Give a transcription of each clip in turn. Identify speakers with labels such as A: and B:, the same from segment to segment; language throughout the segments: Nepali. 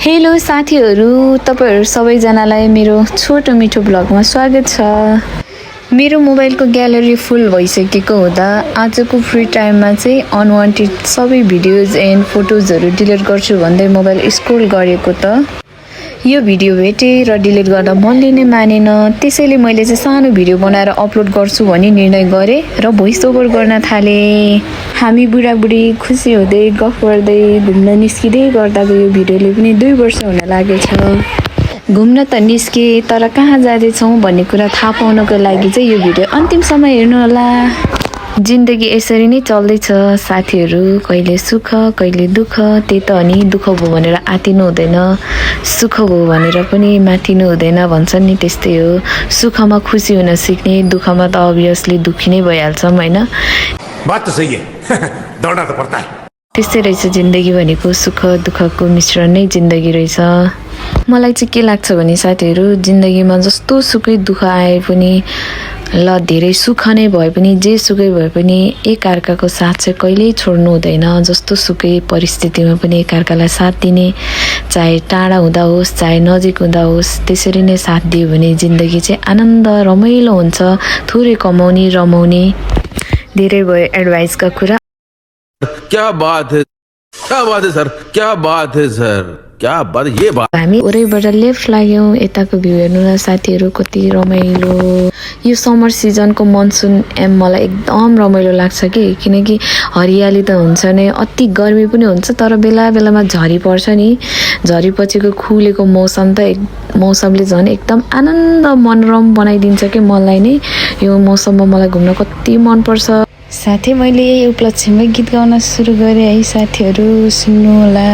A: हेलो साथीहरू, तपाईहरु सबैजनालाई मेरो छोटो मिठो ब्लगमा स्वागत छ। मेरो मोबाइलको ग्यालरी फुल भइसकेको हुँदा आजको फ्री टाइममा चाहिँ अनवान्टेड सबै भिडियोज एन्ड फोटोजहरु डिलिट गर्छु भन्दै मोबाइल स्क्रोल गरेको त यो भिडियो भेटे र डिलिट गर्दा मनले नै मानेन। त्यसैले मैले चाहिँ सानो भिडियो बनाएर अपलोड गर्छु भनी निर्णय गरे र भोइस ओभर गर्न थाले। हामी बुढाबुढी खुसी हुँदै गफ गर्दै घुम्न निस्किँदै गर्दाको यो भिडियोले पनि 2 वर्ष हुन लागेछ। घुम्न त निस्के तर कहाँ जाँदै छौं भन्ने कुरा थाहा पाउनको लागि चाहिँ यो भिडियो अन्तिमसम्म हेर्नु होला। जिन्दगी यसरी नै चल्दैछ साथीहरू, कहिले सुख कहिले दुःख। त्यही त अनि दुःख भयो भनेर आतिनु हुँदैन, सुख भयो भनेर पनि माथिनु हुँदैन भन्छन् नि, त्यस्तै हो। सुखमा खुसी हुन सिक्ने, दुःखमा त अभियसली दुखी नै भइहाल्छौं हैन।
B: बात तो सही है दौड़ना तो पड़ता है।
A: त्यस्तै रहेछ जिन्दगी भनेको, सुख दुःखको मिश्रण नै जिन्दगी रहेछ। मलाई चाहिँ के लाग्छ भने साथीहरू, जिन्दगीमा जस्तो सुकै दुःख आए पनि ल धेरै सुख नै भए पनि जे सुकै भए पनि एक अर्काको साथ चाहिँ कहिल्यै छोड्नु हुँदैन। जस्तो सुकै परिस्थितिमा पनि एक अर्कालाई साथ दिने, चाहे टाढा हुँदा होस् चाहे नजिक हुँदा होस्, त्यसरी नै साथ दियो भने जिन्दगी चाहिँ आनन्द रमाइलो हुन्छ। थोरै कमाउने रमाउने। धेरै भयो एडभाइसका कुरा।
C: क्या बात है सर, क्या बात है सर, क्या बात ये बात।
A: हामी ओरैबाट लेफ्ट लाग्यौं। यताको भ्यू हेर्नु न साथीहरू, कति रमाइलो। यो समर सिजनको मनसुन मलाई एकदम रमाइलो लाग्छ किनकि हरियाली त हुन्छ नै, अति गर्मी पनि हुन्छ तर बेला बेलामा झरी पर्छ नि। झरी पछिको खुलेको मौसमले झन् एकदम आनन्द मनोरम बनाइदिन्छ के मलाई नै। यो मौसममा मलाई घुम्न कति मन पर्छ। साथै मैले यही उपलक्ष्यमा गीत गाउन सुरु गरे है साथीहरू, सुन्नु होला।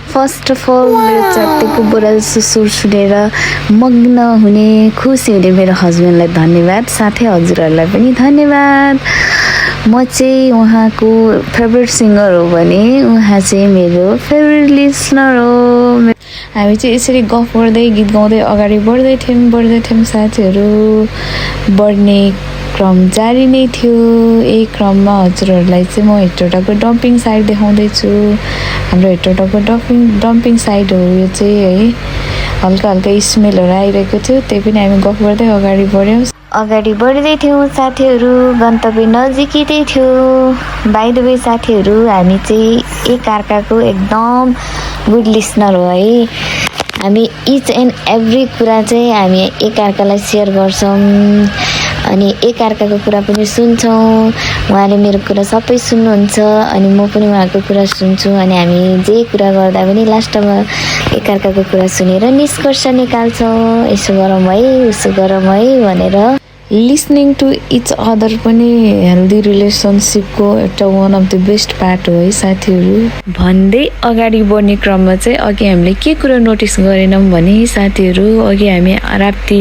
A: फर्स्ट अफ अल मेरो चट्टेको बोराल सुसुर सुनेर मग्न हुने, खुसी हुने मेरो हस्बेन्डलाई धन्यवाद, साथै हजुरहरूलाई पनि धन्यवाद। म चाहिँ उहाँको फेभरेट सिङ्गर हो भने उहाँ चाहिँ मेरो फेभरेट लिसनर हो। हामी चाहिँ यसरी गफ गर्दै गीत गाउँदै अगाडि बढ्दै थियौँ साथीहरू। बढ्ने क्रम जारी नै थियो। यही क्रममा हजुरहरूलाई चाहिँ म हेटौडाको डम्पिङ साइड देखाउँदैछु। हाम्रो हेटौडाको डम्पिङ साइड हो यो चाहिँ है। हल्का हल्का स्मेलहरू आइरहेको थियो, त्यही पनि हामी गफ गर्दै अगाडि बढ्यौँ। अगाडि बढ्दै थियौँ साथीहरू, गन्तव्य नजिकै थियो। बाइ द वे साथीहरू, हामी चाहिँ एक अर्काको एकदम गुड लिसनर हो है। हामी इच एन्ड एभ्री कुरा चाहिँ हामी एक अर्कालाई सेयर गर्छौँ अनि एक अर्काको कुरा पनि सुन्छौँ। उहाँले मेरो कुरा सबै सुन्नुहुन्छ अनि म पनि उहाँको कुरा सुन्छु अनि हामी जे कुरा गर्दा पनि लास्टमा एक अर्काको कुरा सुनेर निष्कर्ष निकाल्छौँ। यसो गरौँ है, उसो गरौँ है भनेर। लिसनिङ टु इच अदर पनि हेल्दी रिलेसनसिपको एउटा one of the best part हो है साथीहरू। भन्दै अगाडि बढ्ने क्रममा चाहिँ अघि हामीले के कुरा नोटिस गरेनौँ भने साथीहरू, अघि हामी राप्ती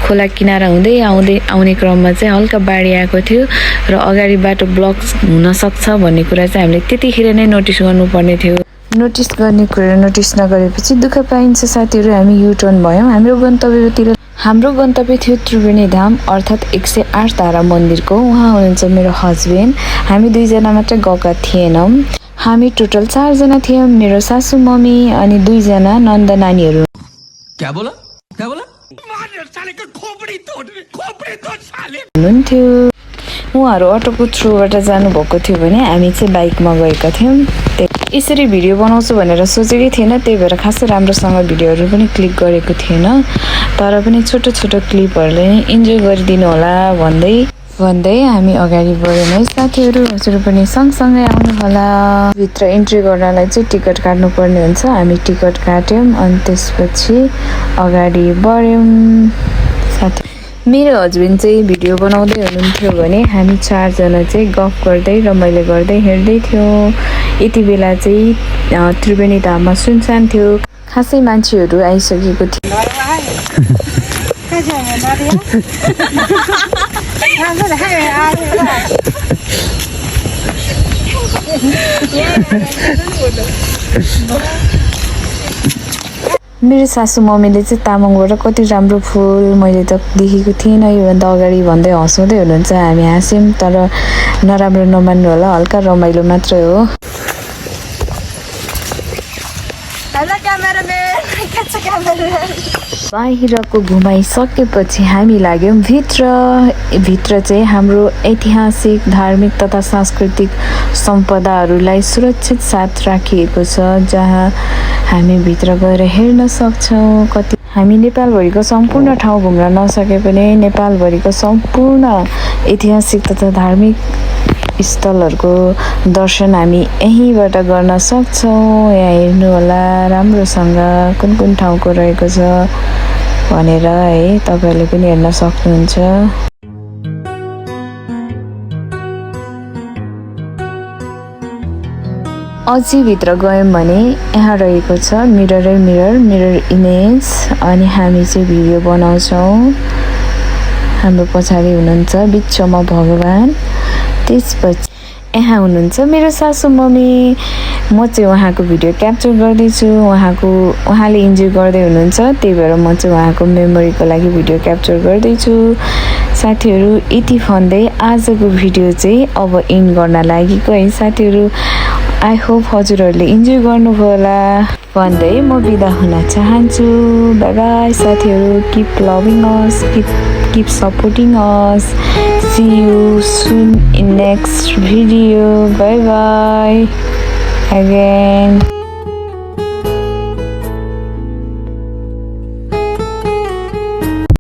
A: खोला किनारा हुँदै आउने क्रममा चाहिँ हल्का बाढी आएको थियो र अगाडि बाटो ब्लक हुनसक्छ भन्ने कुरा चाहिँ हामीले त्यतिखेर नै नोटिस गर्नुपर्ने थियो। नोटिस गर्ने कुरा नोटिस नगरेपछि दुःख पाइन्छ साथीहरू। हामी युटर्न भयौँ। हाम्रो गन्तव्य थियो त्रिवेणी धाम अर्थात् 108 धारा मन्दिरको। उहाँ हुनुहुन्छ मेरो हस्बेन्ड। हामी 2 जना मात्र गएका थिएनौँ। हामी टोटल 4 जना थियौँ, मेरो सासू मम्मी अनि 2 जना नन्द नानीहरू।
C: क्या बोला
A: हुनुहुन्थ्यो। उहाँहरू अटोको थ्रुबाट जानुभएको थियो भने हामी चाहिँ बाइकमा गएका थियौँ। यसरी भिडियो बनाउँछु भनेर सोचेकै थिएन, त्यही भएर खासै राम्रोसँग भिडियोहरू पनि क्लिक गरेको थिएन, तर पनि छोटो छोटो क्लिपहरूले इन्जोय गरिदिनु होला भन्दै हामी अगाडि बढ्यौँ है साथीहरू। हजुर पनि सँगसँगै आउनु होला। भित्र इन्ट्री गर्नलाई चाहिँ टिकट काट्नुपर्ने हुन्छ। हामी टिकट काट्यौँ अनि त्यसपछि अगाडि बढ्यौँ साथी। मेरो हस्बेन्ड चाहिँ भिडियो बनाउँदै हुनुहुन्थ्यो भने हामी 4 जना चाहिँ गफ गर्दै रमाइलो गर्दै हेर्दै थियौँ। यति बेला चाहिँ त्रिवेणी धाममा सुनसान थियो, खासै मान्छेहरू आइसकेको थियो। मेरो सासू मम्मीले चाहिँ तामाङबाट कति राम्रो फुल मैले त देखेको थिइनँ योभन्दा अगाडि भन्दै हँसाउँदै हुनुहुन्छ। हामी हाँस्यौँ, तर नराम्रो नमान्नु होला, हल्का रमाइलो मात्रै हो। बाहिरको घुमाइसकेपछि हामी लाग्यौँ भित्र चाहिँ हाम्रो ऐतिहासिक, धार्मिक तथा सांस्कृतिक सम्पदाहरूलाई सुरक्षित साथ राखिएको छ, जहाँ हामी भित्र गएर हेर्न सक्छौँ। कति हामी नेपालभरिको सम्पूर्ण ठाउँ घुम्न नसके पनि नेपालभरिको सम्पूर्ण ऐतिहासिक तथा धार्मिक स्थलहरूको दर्शन हामी यहीँबाट गर्न सक्छौँ। यहाँ हेर्नु होला राम्रोसँग कुन कुन ठाउँको रहेको छ भनेर है, तपाईँहरूले पनि हेर्न सक्नुहुन्छ। अझै भित्र गयौँ भने यहाँ रहेको छ मिरर इमेज, अनि हामी चाहिँ भिडियो बनाउँछौँ। हाम्रो पछाडि हुनुहुन्छ बिचमा भगवान, त्यसपछि यहाँ हुनुहुन्छ मेरो सासू मम्मी। म चाहिँ उहाँको भिडियो क्याप्चर गर्दैछु, उहाँले इन्जोय गर्दै हुनुहुन्छ, त्यही भएर म चाहिँ उहाँको मेमोरीको लागि भिडियो क्याप्चर गर्दैछु। साथीहरू यति भन्दै आजको भिडियो चाहिँ अब एन्ड गर्न लागेको है साथीहरू। आई होप हजुरहरूले इन्जोय गर्नुभयो होला भन्दै म बिदा हुन चाहन्छु। बाई बाई साथीहरू, keep loving us, keep supporting us. See you soon in next video. Bye bye again.